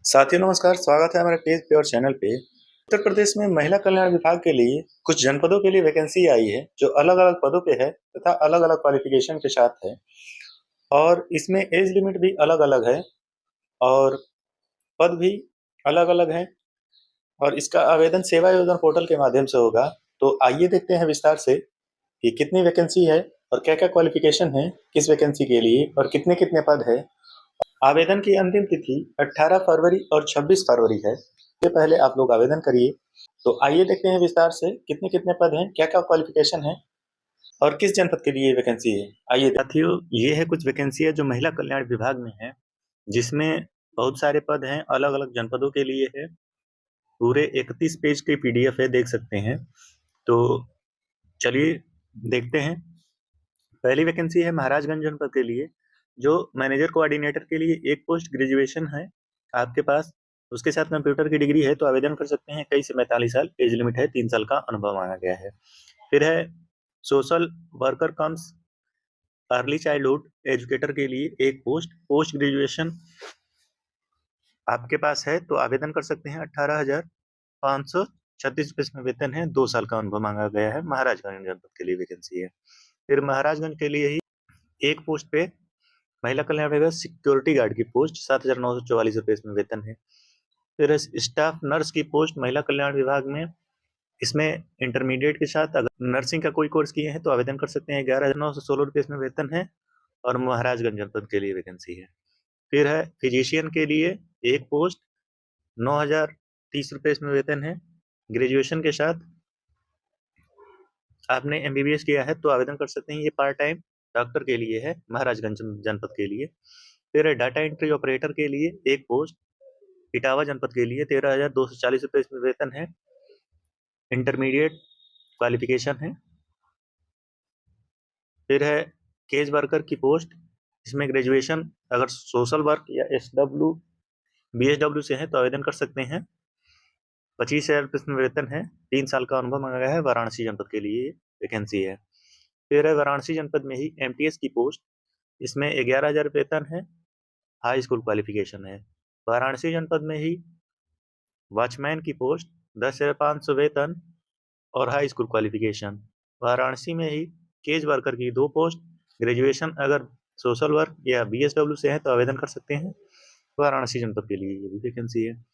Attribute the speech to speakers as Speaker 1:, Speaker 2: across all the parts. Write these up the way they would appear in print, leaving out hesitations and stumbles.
Speaker 1: साथियों नमस्कार, स्वागत है हमारे टेक प्योर चैनल पे। उत्तर प्रदेश में महिला कल्याण विभाग के लिए कुछ जनपदों के लिए वैकेंसी आई है, जो अलग-अलग पदों पे है तथा अलग-अलग क्वालिफिकेशन के साथ है और इसमें एज लिमिट भी अलग-अलग है और पद भी अलग-अलग हैं और इसका आवेदन सेवा योजना पोर्टल के माध्यम से होगा। तो आइए देखते हैं विस्तार से कि कितनी वैकेंसी है और क्या-क्या क्वालिफिकेशन है, किस वैकेंसी के लिए और कितने-कितने पद है। आवेदन की अंतिम तिथि 18 फरवरी और 26 फरवरी है। इससे पहले आप लोग आवेदन करिए। तो आइए देखते हैं विस्तार से कितने-कितने पद हैं, क्या-क्या क्वालिफिकेशन है और किस जनपद के लिए वैकेंसी है। आइए साथियों, ये है कुछ वैकेंसी जो महिला कल्याण विभाग में है, जिसमें बहुत सारे पद हैं, अलग-अलग जनपदों के लिए है। पूरे 31 पेज की पीडीएफ है, देख सकते हैं। तो चलिए देखते हैं। पहली वैकेंसी है महाराजगंज जनपद के लिए, जो मैनेजर कोऑर्डिनेटर के लिए एक पोस्ट ग्रेजुएशन है आपके पास, उसके साथ कंप्यूटर की डिग्री है तो आवेदन कर सकते हैं। 21 से 45 साल एज लिमिट है, 3 साल का अनुभव मांगा गया है। फिर है social worker comes early childhood educator के लिए एक पोस्ट ग्रेजुएशन आपके पास है तो आवेदन कर सकते हैं। 18,536 रुपये में वेतन है, 2 साल का अनुभव मांगा गया है। महाराजगंज जनपद के लिए वैकेंसी है। फिर महाराजगंज के लिए ही एक पोस्ट पे महिला कल्याण विभाग सिक्योरिटी गार्ड की पोस्ट 7,944 रुपये इसमें वेतन है। फिर स्टाफ नर्स की पोस्ट महिला कल्याण विभाग में, इसमें इंटरमीडिएट के साथ अगर नर्सिंग का कोई कोर्स किए हैं तो आवेदन कर सकते हैं। 11,916 रुपये इसमें वेतन है और महाराजगंज जनपद के लिए वैकेंसी है। फिर है फिजिशियन के लिए एक पोस्ट, 9,030 रुपये इसमें वेतन है। ग्रेजुएशन के साथ आपने एमबीबीएस किया है तो आवेदन कर सकते हैं। ये पार्ट टाइम डॉक्टर के लिए है, महाराजगंज जनपद के लिए। फिर डाटा एंट्री ऑपरेटर के लिए एक पोस्ट, इटावा जनपद के लिए 13,240 रुपये इसमें वेतन है। इंटरमीडिएट क्वालिफिकेशन है। फिर है केज वर्कर की पोस्ट, इसमें ग्रेजुएशन अगर सोशल वर्क या एसडब्ल्यू बीएसडब्ल्यू से है तो आवेदन कर सकते हैं। 25,000 रुपये इसमें वेतन है, 3 साल का अनुभव मांगा गया है। वाराणसी जनपद के लिए वैकेंसी है। फिर है वाराणसी जनपद में ही एमटीएस की पोस्ट, इसमें 11,000 वेतन है, हाई स्कूल क्वालिफिकेशन है। वाराणसी जनपद में ही वॉचमैन की पोस्ट 10,500 वेतन और हाई स्कूल क्वालिफिकेशन। वाराणसी में ही केज वर्कर की 2 पोस्ट, ग्रेजुएशन अगर सोशल वर्क या बीएसडब्ल्यू से है तो आवेदन कर सकते हैं। वाराणसी जनपद के लिए ये भी वैकेंसी है।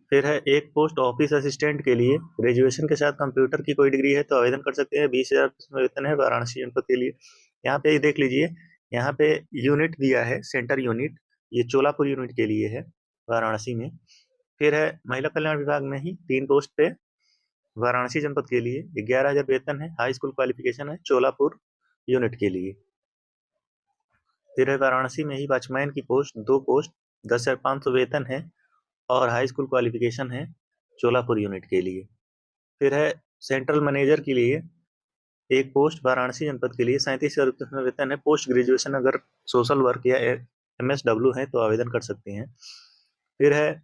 Speaker 1: फिर है एक पोस्ट ऑफिस असिस्टेंट के लिए, ग्रेजुएशन के साथ कंप्यूटर की कोई डिग्री है तो आवेदन कर सकते हैं। 20,000 वेतन है वाराणसी जनपद के लिए। यहाँ पे देख लीजिए, यहाँ पे यूनिट दिया है, सेंटर यूनिट, ये चोलापुर यूनिट के लिए है वाराणसी में। फिर है महिला कल्याण विभाग में ही 3 पोस्ट पे वाराणसी जनपद के लिए 11,000 वेतन है, हाई स्कूल क्वालिफिकेशन है, चोलापुर यूनिट के लिए। फिर है वाराणसी में ही वॉचमैन की पोस्ट 2 पोस्ट, 10,500 वेतन है और हाई स्कूल क्वालिफिकेशन है, चोलापुर यूनिट के लिए। फिर है सेंट्रल मैनेजर के लिए एक पोस्ट वाराणसी जनपद के लिए, 37,000 रुपये में वेतन है। पोस्ट ग्रेजुएशन अगर सोशल वर्क या एमएसडब्ल्यू है तो आवेदन कर सकते हैं। फिर है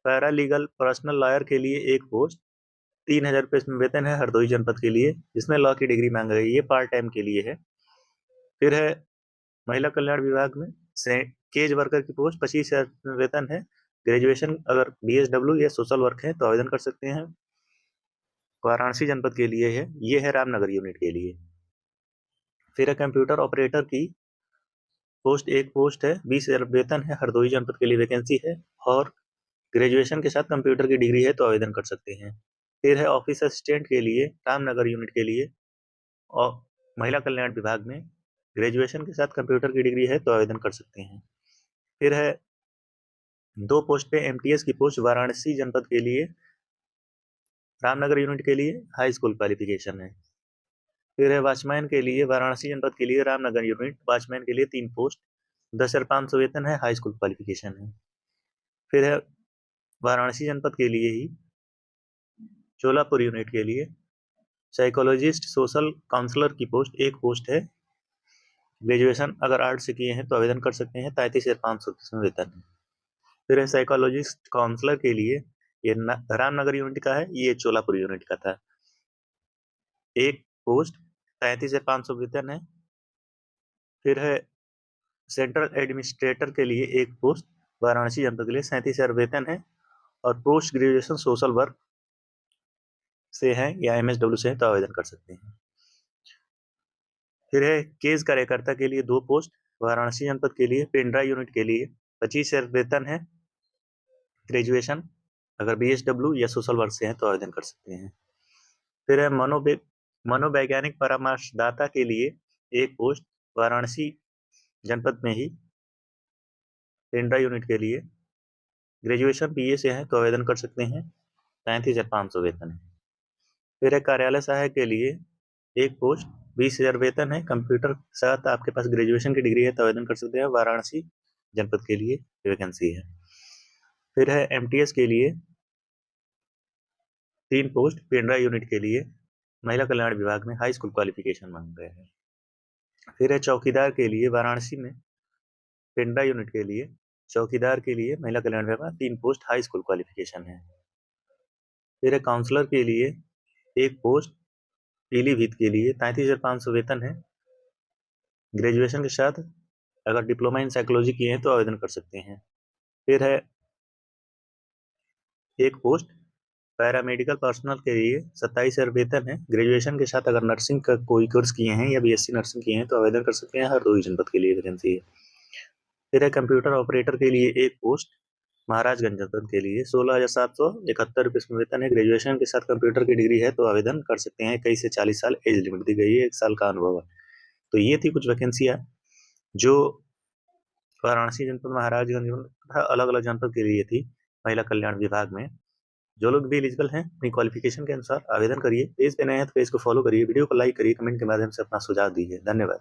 Speaker 1: पैरा लीगल पर्सनल लॉयर के लिए एक पोस्ट, 3,000 रुपये इसमें वेतन है, हरदोई जनपद के लिए, जिसमें लॉ की डिग्री मांग गई, ये पार्ट टाइम के लिए है। फिर है महिला कल्याण विभाग में केज वर्कर की पोस्ट, 25,000 वेतन है। ग्रेजुएशन अगर बीएसडब्ल्यू या सोशल वर्क है तो आवेदन कर सकते हैं। वाराणसी जनपद के लिए है, ये है रामनगर यूनिट के लिए। फिर है कंप्यूटर ऑपरेटर की पोस्ट, एक पोस्ट है, 20,000 वेतन है, हरदोई जनपद के लिए वैकेंसी है और ग्रेजुएशन के साथ कंप्यूटर की डिग्री है तो आवेदन कर सकते हैं। फिर है ऑफिस असिस्टेंट के लिए रामनगर यूनिट के लिए और महिला कल्याण विभाग में, ग्रेजुएशन के साथ कंप्यूटर की डिग्री है तो आवेदन कर सकते हैं। फिर है 2 पोस्ट पे एमटीएस की पोस्ट वाराणसी जनपद के लिए, रामनगर यूनिट के लिए हाई स्कूल क्वालिफिकेशन है। फिर है वॉचमैन के लिए वाराणसी जनपद के लिए, रामनगर यूनिट वॉचमैन के लिए 3 पोस्ट, 10,500 वेतन है, हाई स्कूल क्वालिफिकेशन है। फिर है वाराणसी जनपद के लिए ही चोलापुर यूनिट के लिए साइकोलॉजिस्ट सोशल काउंसलर की पोस्ट, एक पोस्ट है। ग्रेजुएशन अगर आर्ट से किए हैं तो आवेदन कर सकते हैं। 33,500 इसमें वेतन है। फिर है साइकोलॉजिस्ट काउंसलर के लिए, ये रामनगर यूनिट का है, ये चोलापुर यूनिट का था। एक पोस्ट, 33,500 वेतन है। फिर है सेंट्रल एडमिनिस्ट्रेटर के लिए एक पोस्ट, वाराणसी जनपद के लिए 37,000 वेतन है, और पोस्ट ग्रेजुएशन सोशल वर्क से है या MSW से है तो आवेदन कर सकते हैं। फिर है केस कार्यकर्ता के लिए 2 पोस्ट, वाराणसी जनपद के लिए पेंड्रा यूनिट के लिए 25,000 वेतन है, ग्रेजुएशन अगर BSW या सोशल वर्क से है तो आवेदन कर सकते हैं। फिर है मनोवैज्ञानिक परामर्शदाता के लिए एक पोस्ट, वाराणसी जनपद में ही पेंड्रा यूनिट के लिए, ग्रेजुएशन BA से है तो आवेदन कर सकते हैं, 35,500 वेतन है। फिर है कार्यालय सहायक के लिए एक पोस्ट, 20,000 वेतन है, कंप्यूटर के साथ आपके पास ग्रेजुएशन की डिग्री है तो आवेदन कर सकते हैं, वाराणसी जनपद के लिए वैकेंसी है। फिर है MTS के लिए 3 पोस्ट, पेंड्रा यूनिट के लिए महिला कल्याण विभाग में हाई स्कूल क्वालिफिकेशन मांग रहे हैं। फिर है चौकीदार के लिए वाराणसी में पेंड्रा यूनिट के लिए, चौकीदार के लिए महिला कल्याण विभाग में 3 पोस्ट, हाई स्कूल क्वालिफिकेशन है। फिर है काउंसलर के लिए एक पोस्ट, पीलीभीत के लिए 33,500 वेतन है, ग्रेजुएशन के साथ अगर डिप्लोमा इन साइकोलॉजी किए हैं तो आवेदन कर सकते हैं। फिर है एक पोस्ट, पैरामेडिकल पर्सनल के लिए 27,000 वेतन है, ग्रेजुएशन के साथ अगर नर्सिंग का कोई कोर्स किए हैं या BSc नर्सिंग किए हैं तो आवेदन कर सकते हैं, हरदोई जनपद के लिए वैकेंसी है। फिर है कंप्यूटर ऑपरेटर के लिए एक पोस्ट, महाराजगंज जनपद के लिए 16,771 रुपये इसमें वेतन है, ग्रेजुएशन के साथ कंप्यूटर की डिग्री है तो आवेदन कर सकते हैं, 21 से 40 साल एज लिमिट दी गई है, 1 साल का अनुभव है। तो ये थी कुछ वैकेंसियाँ जो वाराणसी जनपद, महाराजगंज तथा अलग अलग जनपद के लिए थी महिला कल्याण विभाग में। जो लोग भी एलिजिबल हैं अपनी क्वालिफिकेशन के अनुसार आवेदन करिए। पेज पे नए हैं तो पेज को फॉलो करिए, वीडियो को लाइक करिए, कमेंट के माध्यम से अपना सुझाव दीजिए। धन्यवाद।